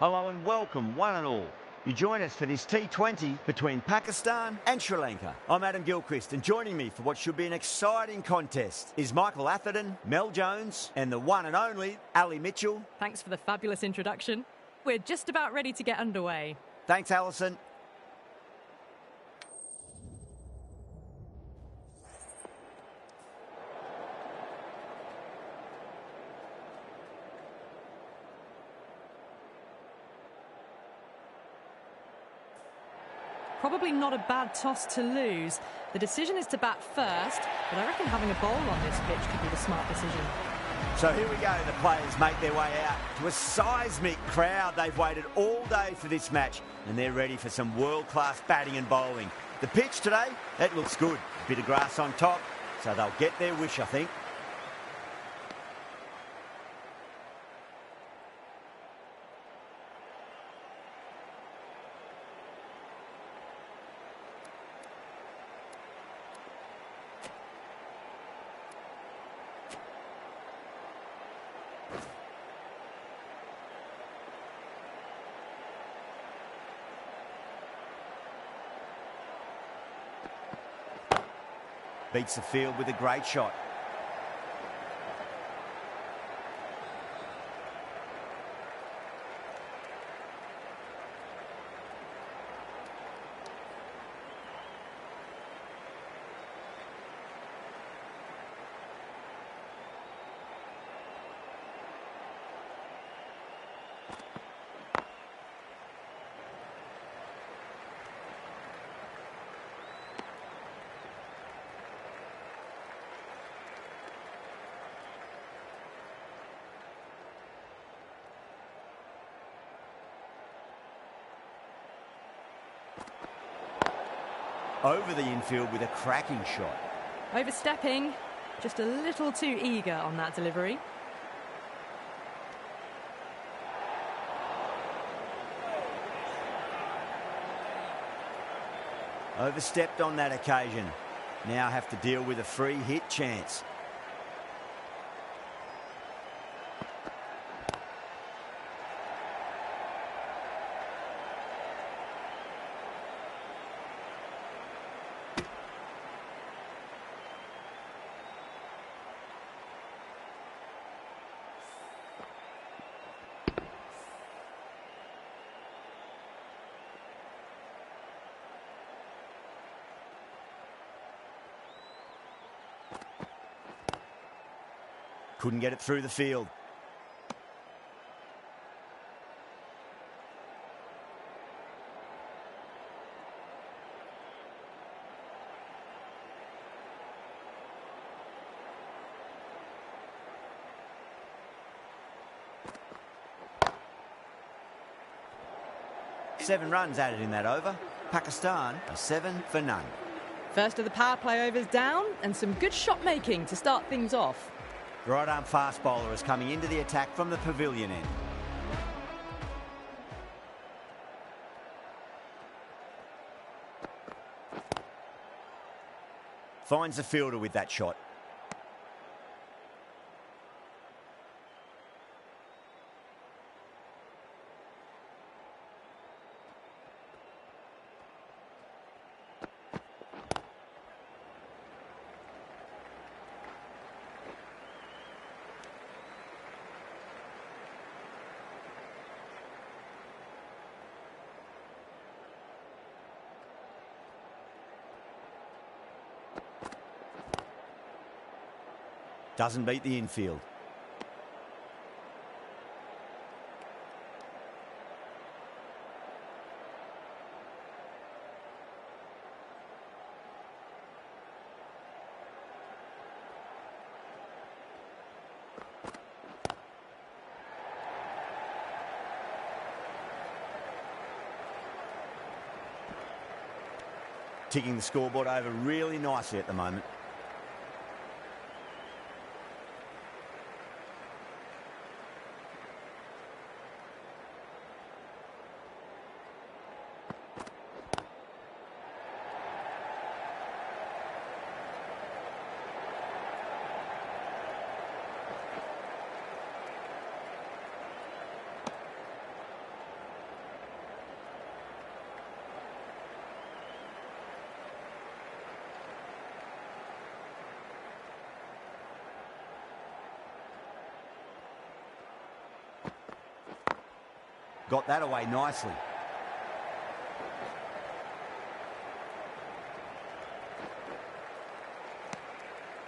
Hello and welcome, one and all. You join us for this T20 between Pakistan and Sri Lanka. I'm Adam Gilchrist, and joining me for what should be an exciting contest is Michael Atherton, Mel Jones, and the one and only Ali Mitchell. Thanks for the fabulous introduction. We're just about ready to get underway. Thanks, Alison. Probably not a bad toss to lose. The decision is to bat first, but I reckon having a bowl on this pitch could be the smart decision. So here we go, the players make their way out to a seismic crowd. They've waited all day for this match, and they're ready for some world-class batting and bowling. The pitch today, that looks good. A bit of grass on top, so they'll get their wish, I think. Beats the field with a great shot. Over the infield with a cracking shot. Overstepping, just a little too eager on that delivery. Overstepped on that occasion. Now have to deal with a free hit chance. Couldn't get it through the field. Seven runs added in that over. Pakistan are 7 for none. First of the power play overs down, and some good shot making to start things off. Right arm fast bowler is coming into the attack from the pavilion end. Finds the fielder with that shot. Doesn't beat the infield. Ticking the scoreboard over really nicely at the moment. Got that away nicely.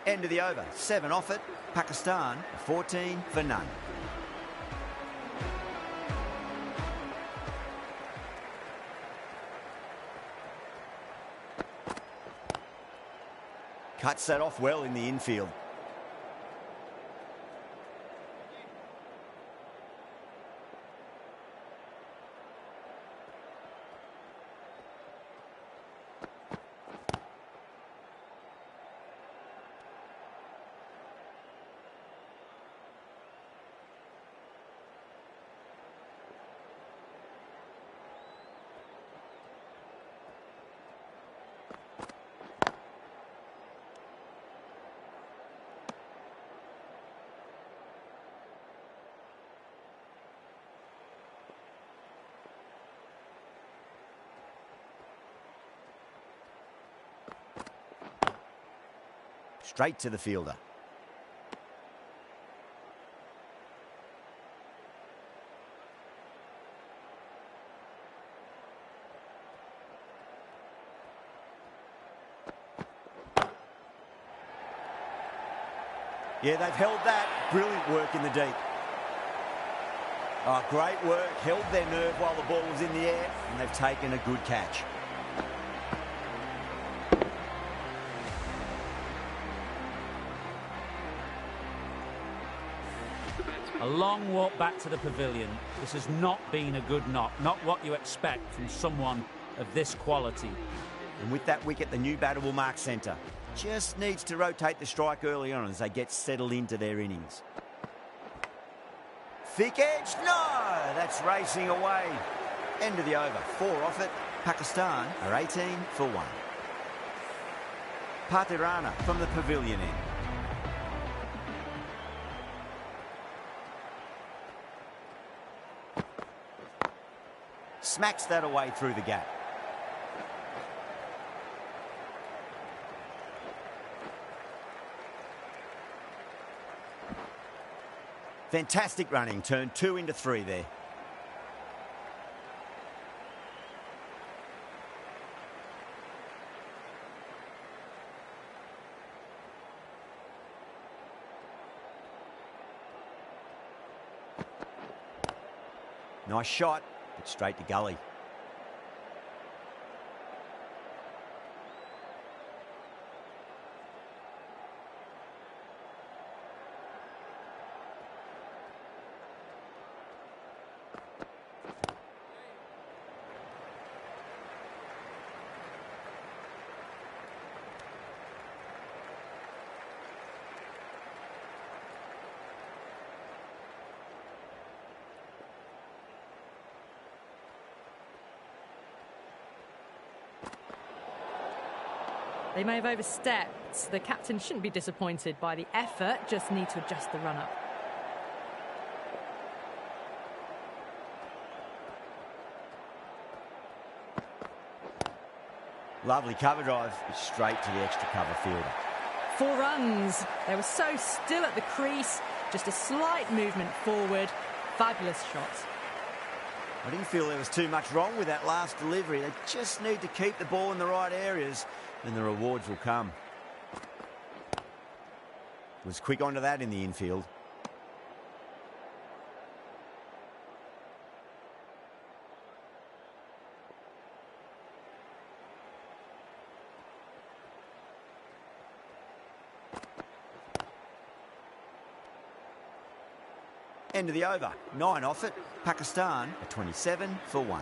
End of the over. 7 off it. Pakistan 14 for none. Cuts that off well in the infield. Straight to the fielder. Yeah, they've held that. Brilliant work in the deep. Oh, great work. Held their nerve while the ball was in the air, and they've taken a good catch. A long walk back to the pavilion. This has not been a good knock. Not what you expect from someone of this quality. And with that wicket, the new batter will mark centre. Just needs to rotate the strike early on as they get settled into their innings. Thick edge, no! That's racing away. End of the over. 4 off it. Pakistan are 18 for 1. Patirana from the pavilion end. Smacks that away through the gap. Fantastic running. Turned 2 into 3 there. Nice shot, but straight to gully. They may have overstepped. The captain shouldn't be disappointed by the effort, just need to adjust the run-up. Lovely cover drive, straight to the extra cover fielder. 4 runs. They were so still at the crease, just a slight movement forward. Fabulous shot. I didn't feel there was too much wrong with that last delivery. They just need to keep the ball in the right areas and the rewards will come. Was quick onto that in the infield. End of the over. 9 off it. Pakistan are 27 for 1.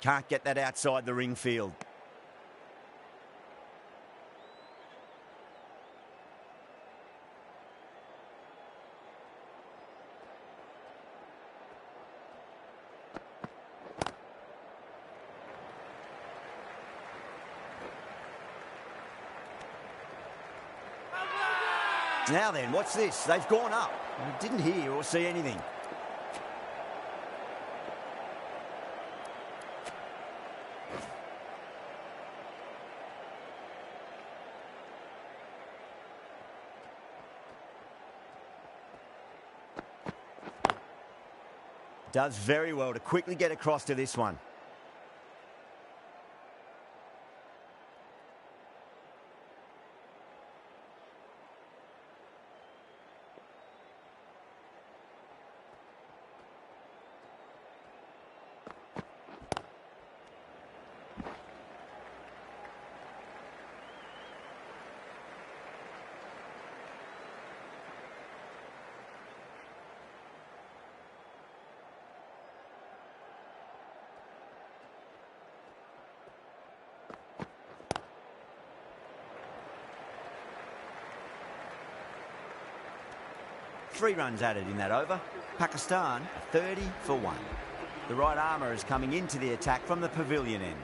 Can't get that outside the ring field. Now then, what's this? They've gone up. I didn't hear or see anything. Does very well to quickly get across to this one. Three runs added in that over. Pakistan 30 for 1. The right armour is coming into the attack from the pavilion end.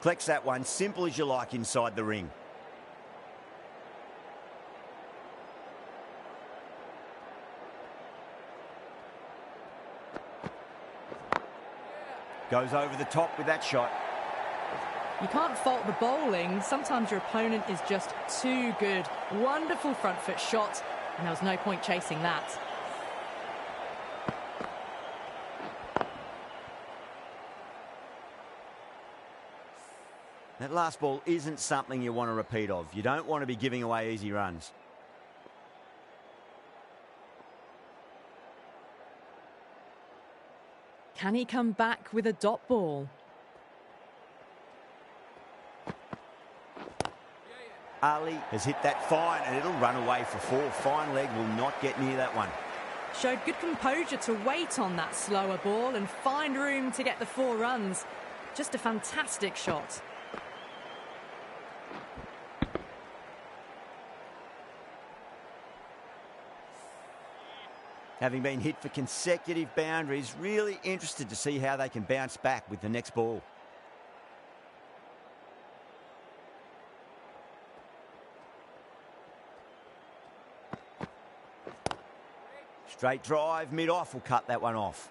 Collects that one, simple as you like inside the ring. Goes over the top with that shot. You can't fault the bowling. Sometimes your opponent is just too good. Wonderful front foot shot, and there was no point chasing that. That last ball isn't something you want to repeat of. You don't want to be giving away easy runs. Can he come back with a dot ball? Ali has hit that fine and it'll run away for 4. Fine leg will not get near that one. Showed good composure to wait on that slower ball and find room to get the 4 runs. Just a fantastic shot. Having been hit for consecutive boundaries, really interested to see how they can bounce back with the next ball. Straight drive, mid-off will cut that one off.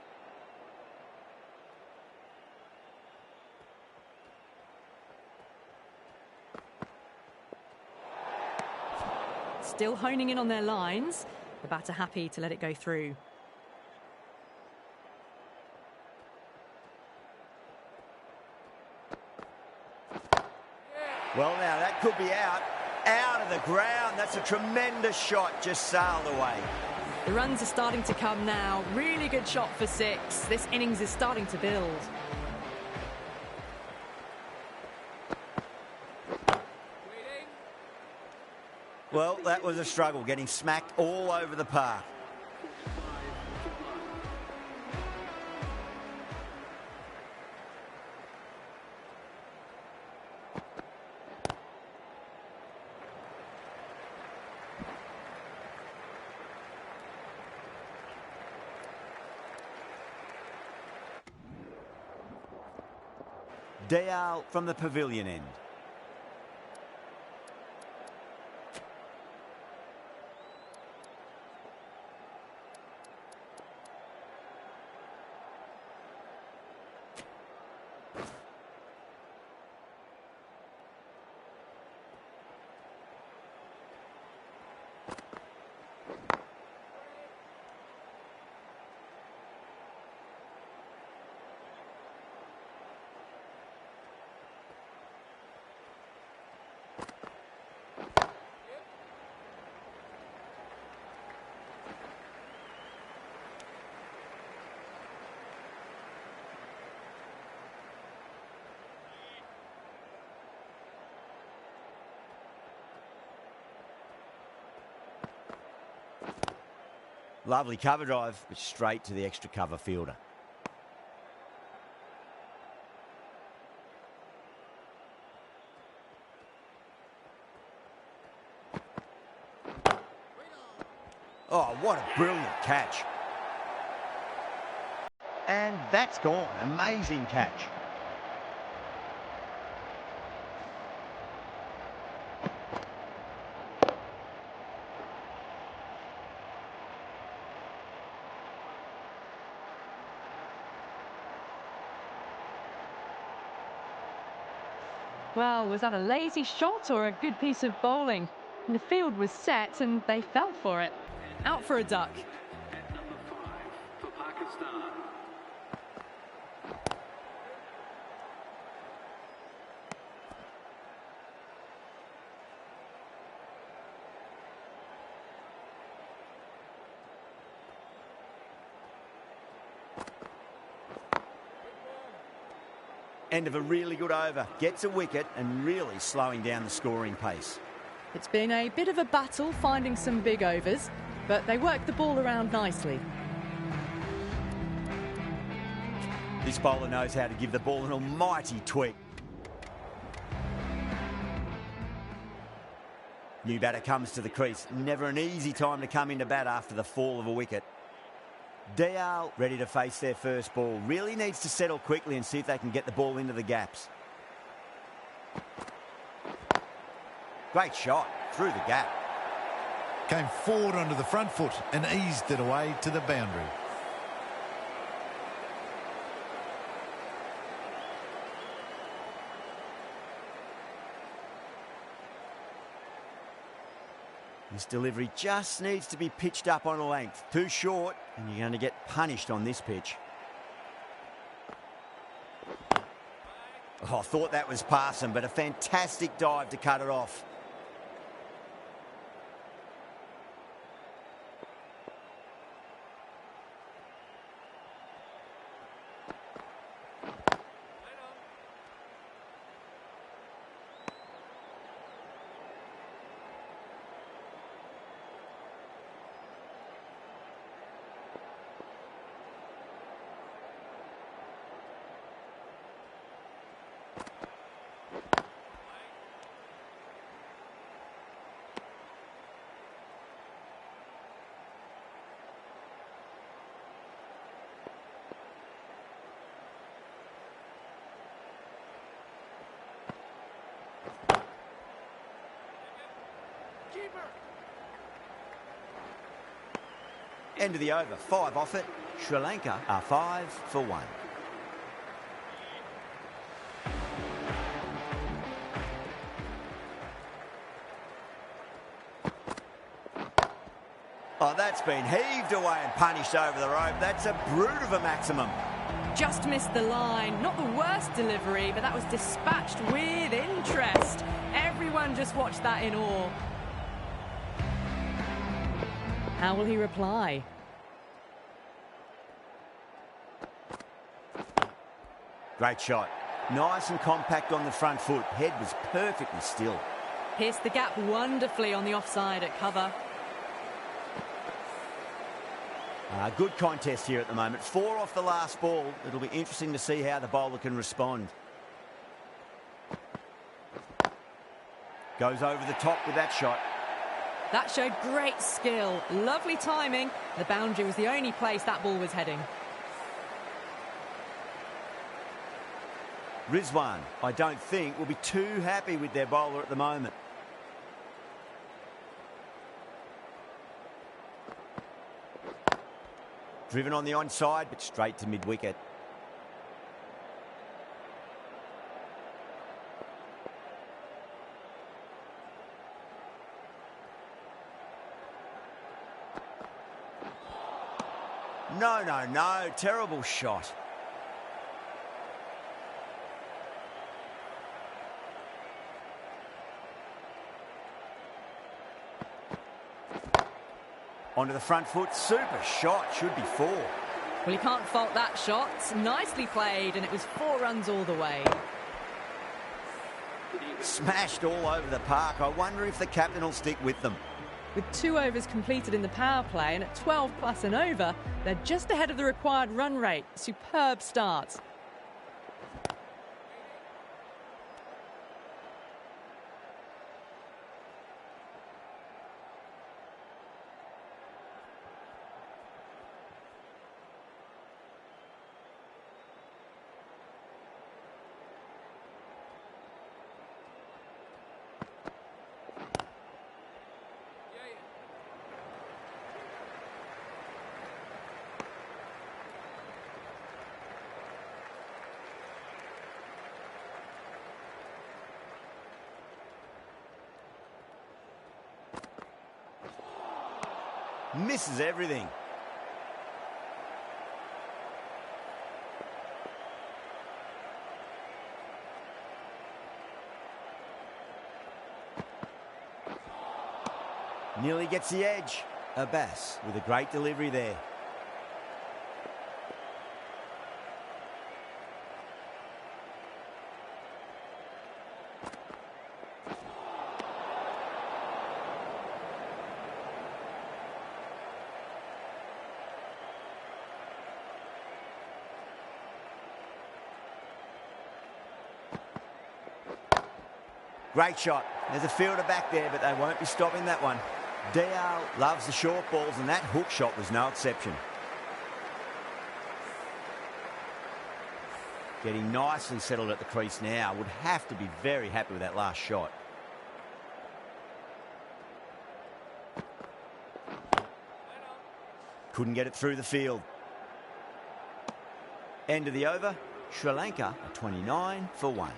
Still honing in on their lines. The batter happy to let it go through. Well, now that could be out. Out of the ground. That's a tremendous shot. Just sailed away. The runs are starting to come now. Really good shot for 6. This innings is starting to build. Well, that was a struggle, getting smacked all over the park. Dayal from the pavilion end. Lovely cover drive, but straight to the extra cover fielder. Oh, what a brilliant catch. And that's gone. Amazing catch. Well, was that a lazy shot or a good piece of bowling? The field was set and they fell for it. Out for a duck. Number 5 for Pakistan. End of a really good over. Gets a wicket and really slowing down the scoring pace. It's been a bit of a battle finding some big overs, but they worked the ball around nicely. This bowler knows how to give the ball an almighty tweak. New batter comes to the crease. Never an easy time to come into bat after the fall of a wicket. Dial ready to face their first ball. Really needs to settle quickly and see if they can get the ball into the gaps. Great shot through the gap. Came forward onto the front foot and eased it away to the boundary. This delivery just needs to be pitched up on a length. Too short, and you're going to get punished on this pitch. Oh, I thought that was passing, but a fantastic dive to cut it off. End of the over. 5 off it. Sri Lanka are 5 for 1. Oh, that's been heaved away and punished over the rope. That's a brute of a maximum. Just missed the line. Not the worst delivery, but that was dispatched with interest. Everyone just watched that in awe. How will he reply? Great shot. Nice and compact on the front foot. Head was perfectly still. Pierced the gap wonderfully on the offside at cover. Good contest here at the moment. 4 off the last ball. It'll be interesting to see how the bowler can respond. Goes over the top with that shot. That showed great skill. Lovely timing. The boundary was the only place that ball was heading. Rizwan, I don't think, will be too happy with their bowler at the moment. Driven on the onside, but straight to mid-wicket. No, no, no. Terrible shot. Onto the front foot. Super shot. Should be 4. Well, you can't fault that shot. Nicely played, and it was 4 runs all the way. Smashed all over the park. I wonder if the captain will stick with them. With 2 overs completed in the power play and at 12 plus and over, they're just ahead of the required run rate. Superb start. Misses everything. Nearly gets the edge. Abbas with a great delivery there. Great shot. There's a fielder back there, but they won't be stopping that one. Dial loves the short balls, and that hook shot was no exception. Getting nicely settled at the crease now. Would have to be very happy with that last shot. Couldn't get it through the field. End of the over. Sri Lanka at 29 for 1.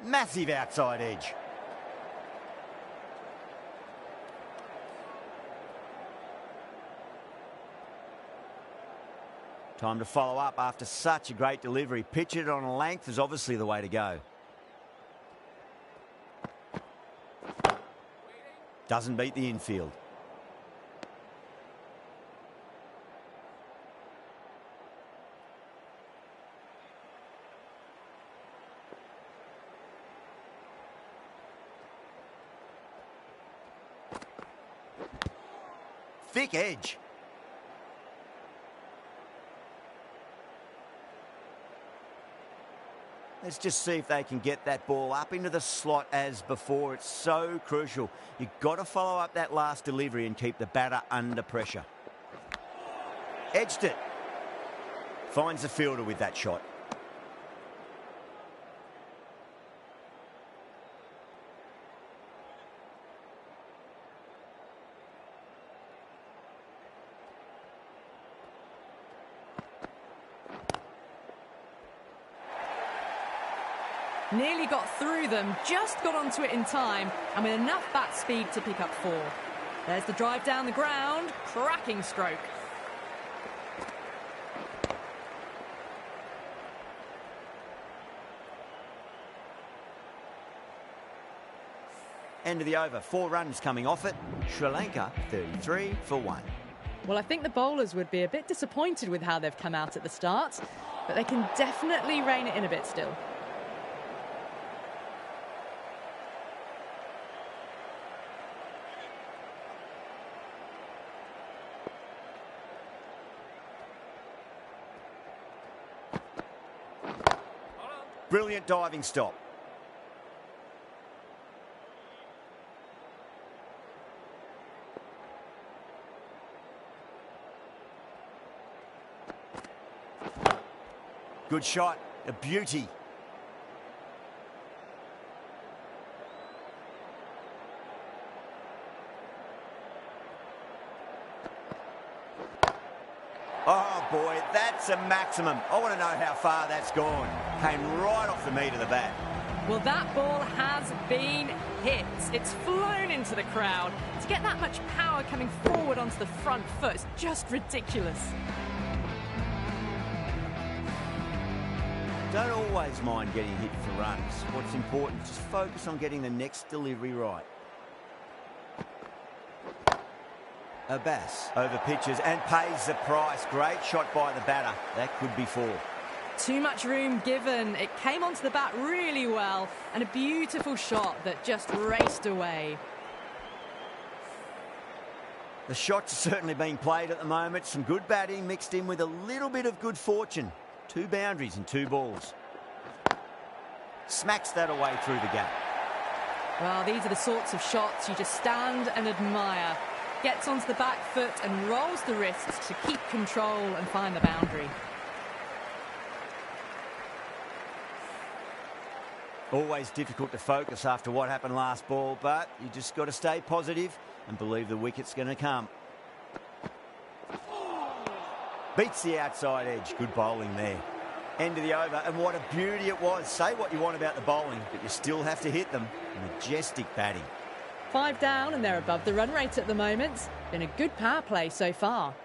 Massive outside edge. Time to follow up after such a great delivery. Pitch it on a length is obviously the way to go. Doesn't beat the infield. Thick edge. Let's just see if they can get that ball up into the slot as before. It's so crucial. You've got to follow up that last delivery and keep the batter under pressure. Edged it. Finds the fielder with that shot. Nearly got through them, just got onto it in time, and with enough bat speed to pick up 4. There's the drive down the ground, cracking stroke. End of the over. 4 runs coming off it. Sri Lanka 33 for 1. Well, I think the bowlers would be a bit disappointed with how they've come out at the start, but they can definitely rein it in a bit still. Brilliant diving stop. Good shot, a beauty. Oh boy, that's a maximum. I want to know how far that's gone. Came right off the meat of the bat. Well, that ball has been hit. It's flown into the crowd. To get that much power coming forward onto the front foot is just ridiculous. Don't always mind getting hit for runs. What's important is just focus on getting the next delivery right. Abbas over pitches and pays the price. Great shot by the batter. That could be 4. Too much room given. It came onto the bat really well, and a beautiful shot that just raced away. The shots are certainly being played at the moment. Some good batting mixed in with a little bit of good fortune. 2 boundaries and 2 balls. Smacks that away through the gap. Well, these are the sorts of shots you just stand and admire. Gets onto the back foot and rolls the wrists to keep control and find the boundary. Always difficult to focus after what happened last ball, but you just got to stay positive and believe the wicket's going to come. Beats the outside edge. Good bowling there. End of the over, and what a beauty it was. Say what you want about the bowling, but you still have to hit them. Majestic batting. 5 down and they're above the run rate at the moment. Been a good power play so far.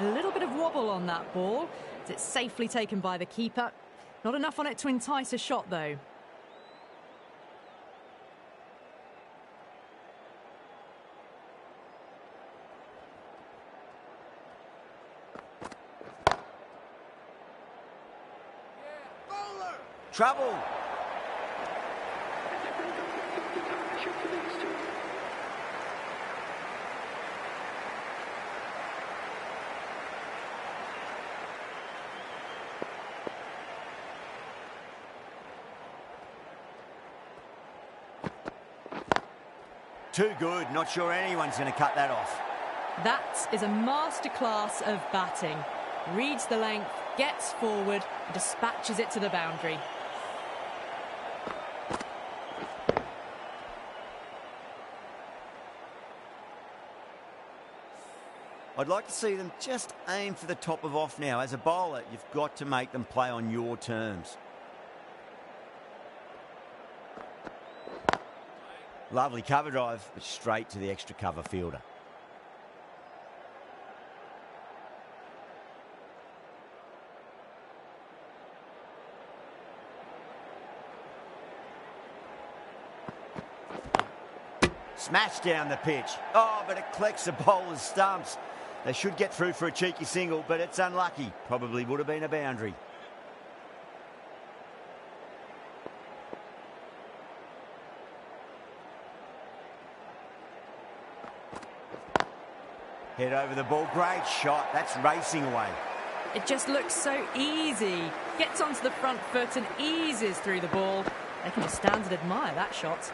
A little bit of wobble on that ball. It's safely taken by the keeper. Not enough on it to entice a shot, though. Trouble. Too good. Not sure anyone's going to cut that off. That is a masterclass of batting. Reads the length, gets forward, and dispatches it to the boundary. I'd like to see them just aim for the top of off now. As a bowler, you've got to make them play on your terms. Lovely cover drive, but straight to the extra cover fielder. Smash down the pitch. Oh, but it collects the bowler's stumps. They should get through for a cheeky single, but it's unlucky. Probably would have been a boundary. Head over the ball. Great shot. That's racing away. It just looks so easy. Gets onto the front foot and eases through the ball. They can just stand and admire that shot.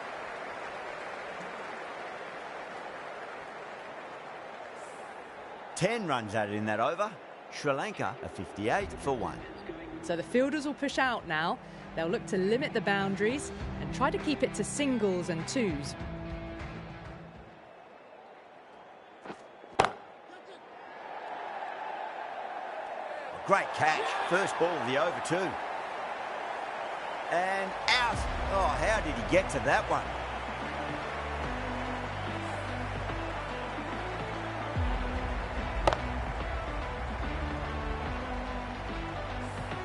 Ten runs added in that over. Sri Lanka a 58 for 1. So the fielders will push out now. They'll look to limit the boundaries and try to keep it to singles and twos. Great catch. First ball of the over too. And out. Oh, how did he get to that one?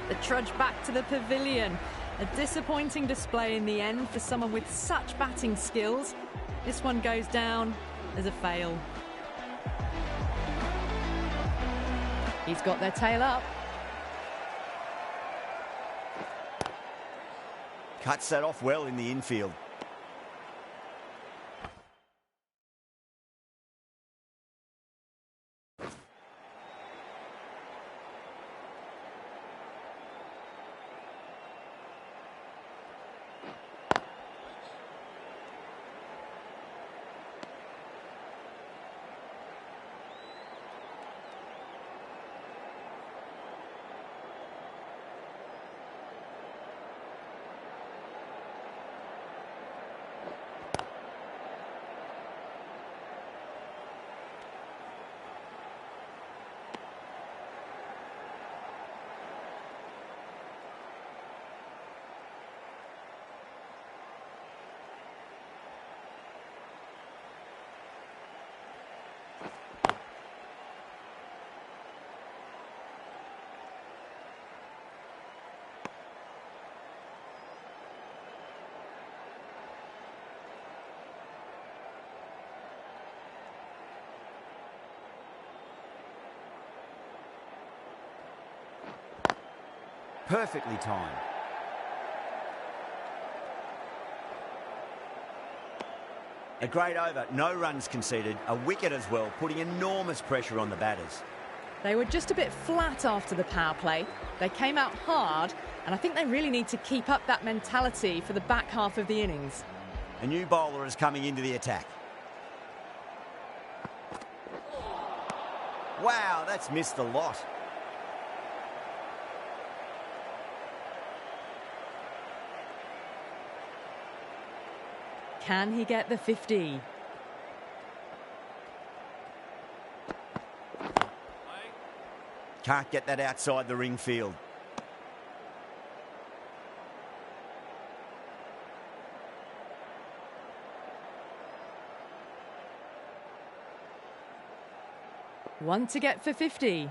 The trudge back to the pavilion. A disappointing display in the end for someone with such batting skills. This one goes down as a fail. He's got their tail up. Cuts that off well in the infield. Perfectly timed. A great over, no runs conceded, a wicket as well, putting enormous pressure on the batters. They were just a bit flat after the power play. They came out hard, and I think they really need to keep up that mentality for the back half of the innings. A new bowler is coming into the attack. Wow, that's missed a lot. Can he get the 50? Can't get that outside the ring field. One to get for 50.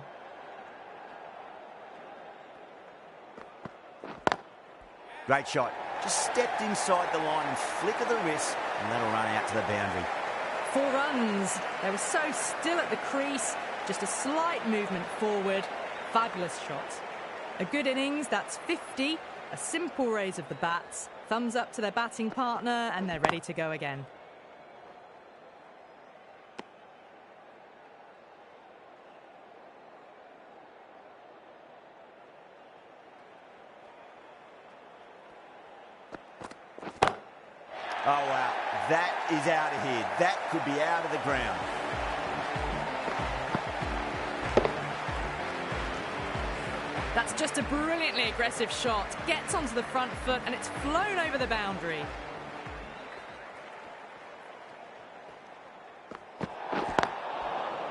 Great shot. Just stepped inside the line and flick of the wrist, and that'll run out to the boundary. 4 runs. They were so still at the crease. Just a slight movement forward. Fabulous shot. A good innings, that's 50. A simple raise of the bats. Thumbs up to their batting partner, and they're ready to go again. Oh, wow. That is out of here. That could be out of the ground. That's just a brilliantly aggressive shot. Gets onto the front foot, and it's flown over the boundary.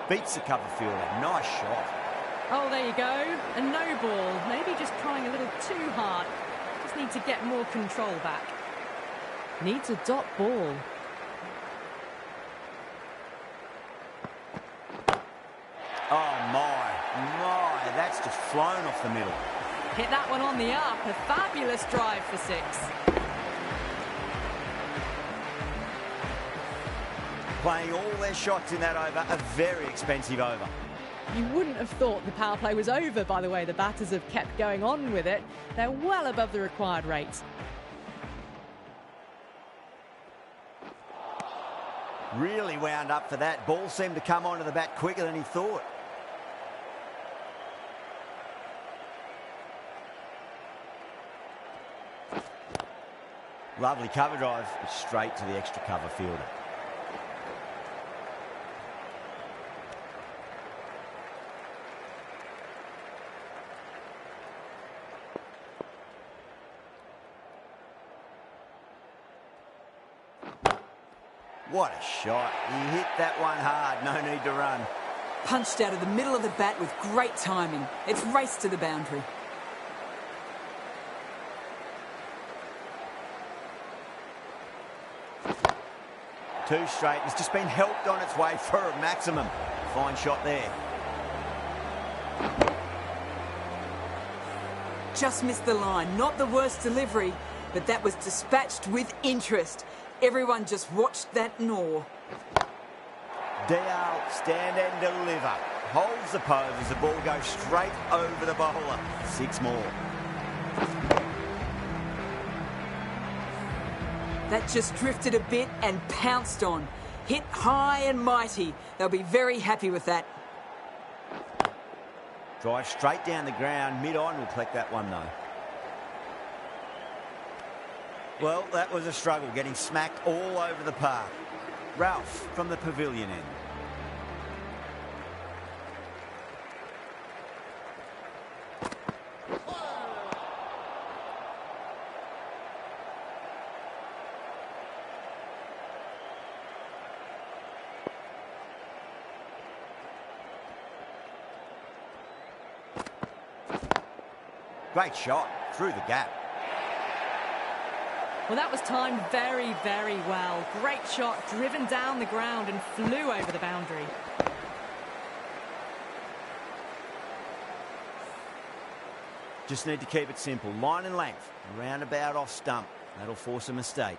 Beats the cover fielder. Nice shot. Oh, there you go. A no ball. Maybe just trying a little too hard. Just need to get more control back. Needs a dot ball. Oh, my. That's just flown off the middle. Hit that one on the up. A fabulous drive for 6. Playing all their shots in that over, a very expensive over. You wouldn't have thought the power play was over by the way the batters have kept going on with it. They're well above the required rate. Really wound up for that. Ball seemed to come onto the bat quicker than he thought. Lovely cover drive, but straight to the extra cover fielder. What a shot. He hit that one hard. No need to run. Punched out of the middle of the bat with great timing. It's raced to the boundary. Two straight. It's just been helped on its way for a maximum. Fine shot there. Just missed the line. Not the worst delivery, but that was dispatched with interest. Everyone just watched that gnaw. Dial, stand and deliver. Holds the pose as the ball goes straight over the bowler. 6 more. That just drifted a bit and pounced on. Hit high and mighty. They'll be very happy with that. Drive straight down the ground. Mid-on will collect that one, though. Well, that was a struggle, getting smacked all over the park. Ralph from the pavilion end. Great shot through the gap. Well, that was timed very, very well. Great shot, driven down the ground and flew over the boundary. Just need to keep it simple. Line and length. Roundabout off stump. That'll force a mistake.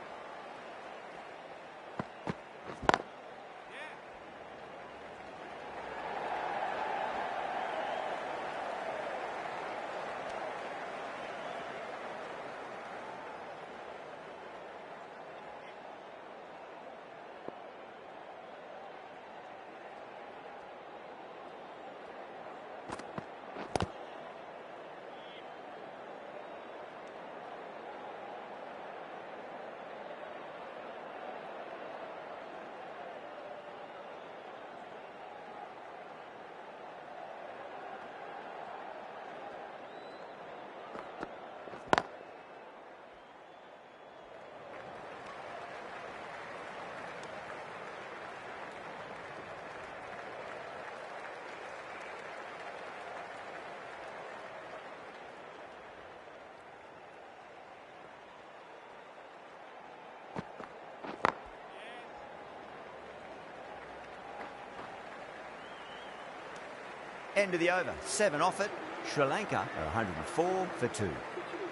End of the over. 7 off it. Sri Lanka are 104 for 2.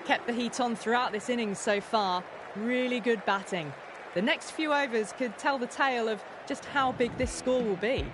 Kept the heat on throughout this innings so far. Really good batting. The next few overs could tell the tale of just how big this score will be.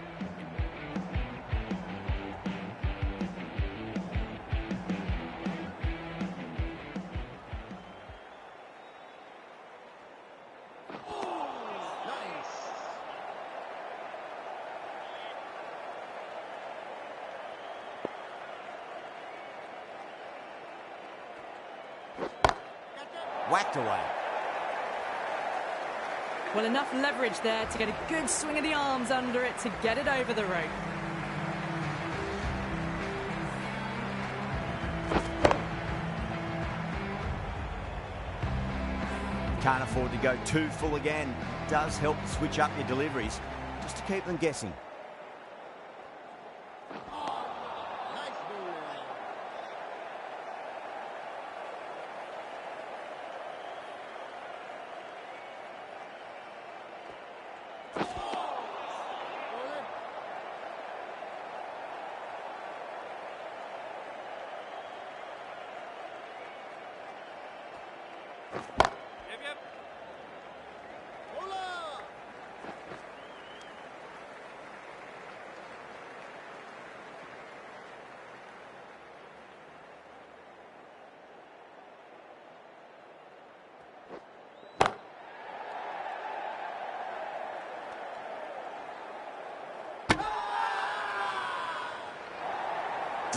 Whacked away. Well, enough leverage there to get a good swing of the arms under it to get it over the rope. Can't afford to go too full again. Does help switch up your deliveries just to keep them guessing.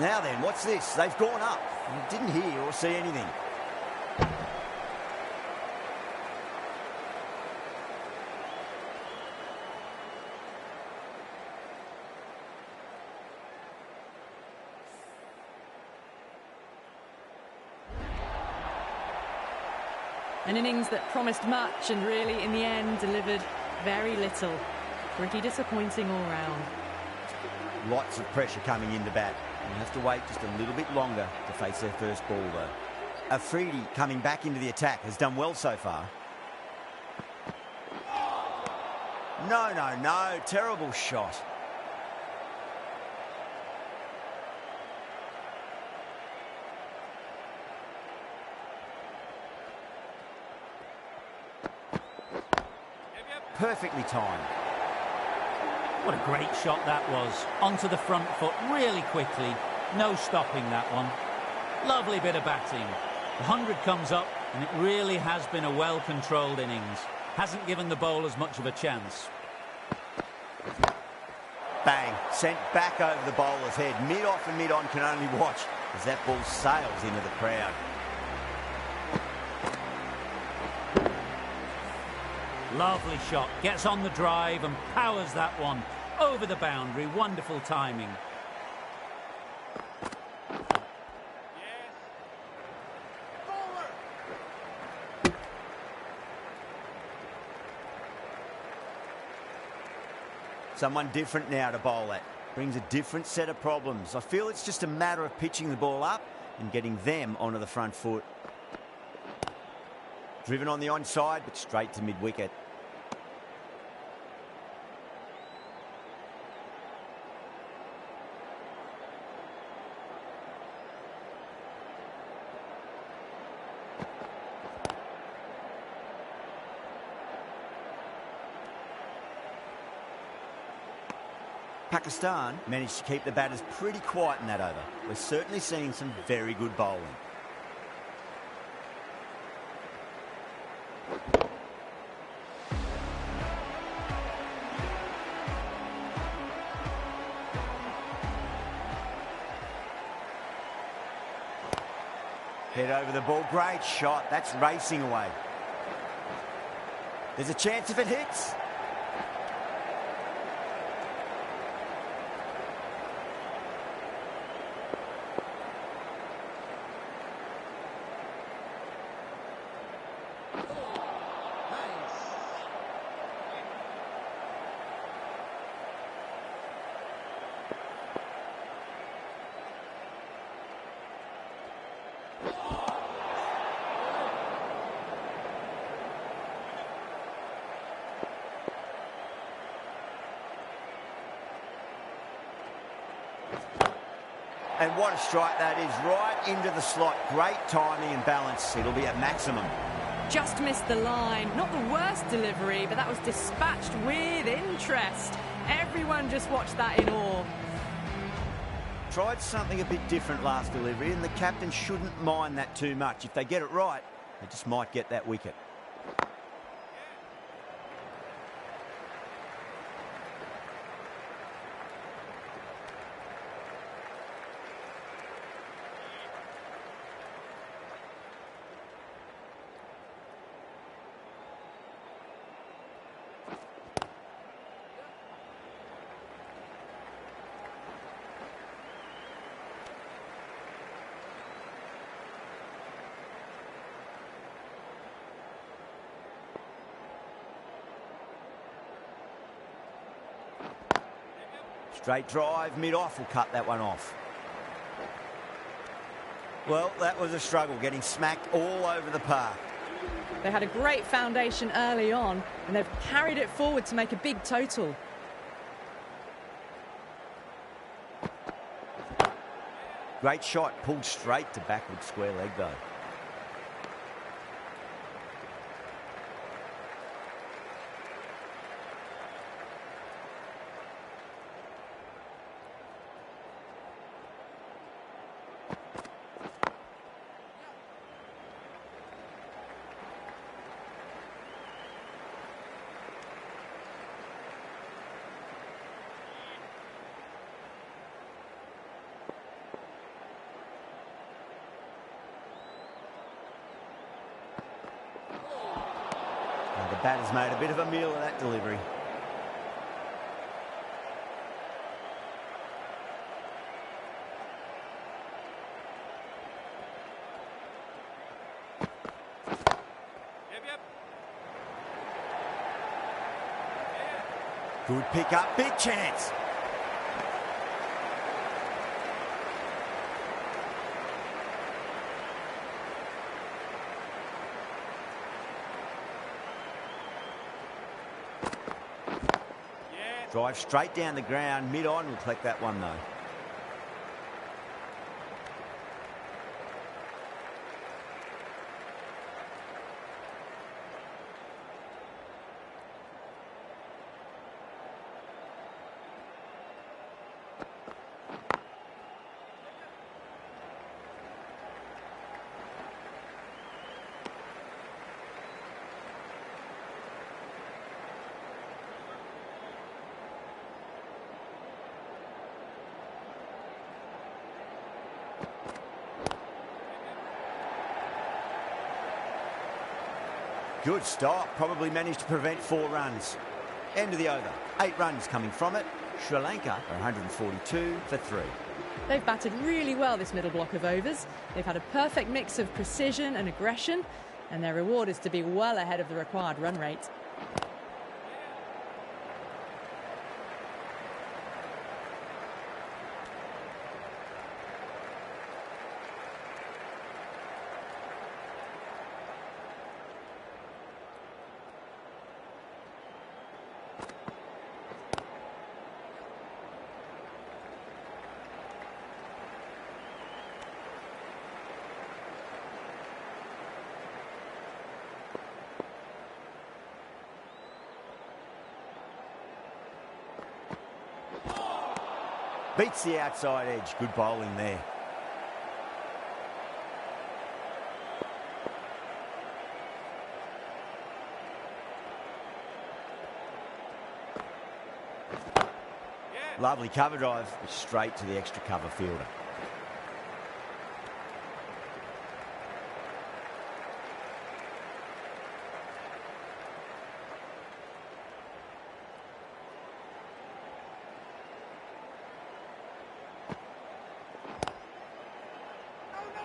Now then, what's this? They've gone up. You didn't hear or see anything. An innings that promised much and really, in the end, delivered very little. Pretty disappointing all round. Lots of pressure coming in to bat. You'll have to wait just a little bit longer to face their first ball, though. Afridi coming back into the attack has done well so far. No. Terrible shot. Perfectly timed. What a great shot that was. Onto the front foot really quickly. No stopping that one. Lovely bit of batting. The 100 comes up and it really has been a well-controlled innings. Hasn't given the bowlers much of a chance. Bang. Sent back over the bowler's head. Mid-off and mid-on can only watch as that ball sails into the crowd. Lovely shot. Gets on the drive and powers that one over the boundary. Wonderful timing. Someone different now to bowl at. Brings a different set of problems. I feel it's just a matter of pitching the ball up and getting them onto the front foot. Driven on the onside, but straight to mid-wicket. Pakistan managed to keep the batters pretty quiet in that over. We're certainly seeing some very good bowling. Head over the ball, great shot. That's racing away. There's a chance if it hits. And what a strike that is, right into the slot. Great timing and balance. It'll be at maximum. Just missed the line. Not the worst delivery, but that was dispatched with interest. Everyone just watched that in awe. Tried something a bit different last delivery, and the captain shouldn't mind that too much. If they get it right, they just might get that wicket. Straight drive, mid-off will cut that one off. Well, that was a struggle, getting smacked all over the park. They had a great foundation early on, and they've carried it forward to make a big total. Great shot, pulled straight to backward square leg though. The batter's made a bit of a meal of that delivery. Good pick up, big chance. Drive straight down the ground, mid-on, will collect that one though. Good stop, probably managed to prevent 4 runs. End of the over, 8 runs coming from it. Sri Lanka are 142 for 3. They've batted really well this middle block of overs. They've had a perfect mix of precision and aggression, and their reward is to be well ahead of the required run rate. Beats the outside edge. Good bowling there. Lovely cover drive, straight to the extra cover fielder.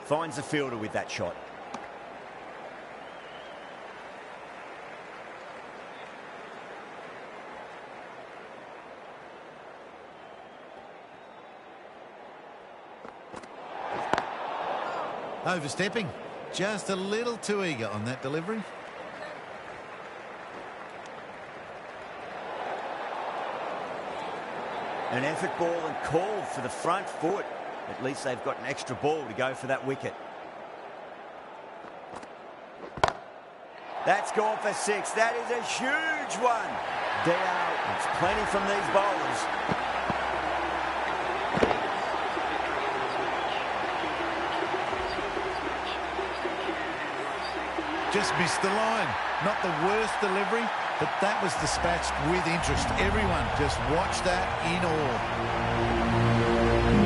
Finds the fielder with that shot. Overstepping. Just a little too eager on that delivery. An effort ball and called for the front foot. At least they've got an extra ball to go for that wicket. That's gone for 6. That is a huge one. It's plenty from these bowlers. Just missed the line. Not the worst delivery, but that was dispatched with interest. Everyone just watched that in awe.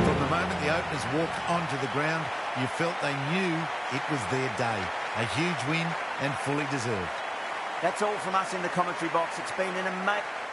From the moment the openers walked onto the ground, you felt they knew it was their day. A huge win and fully deserved. That's all from us in the commentary box. It's been an amazing...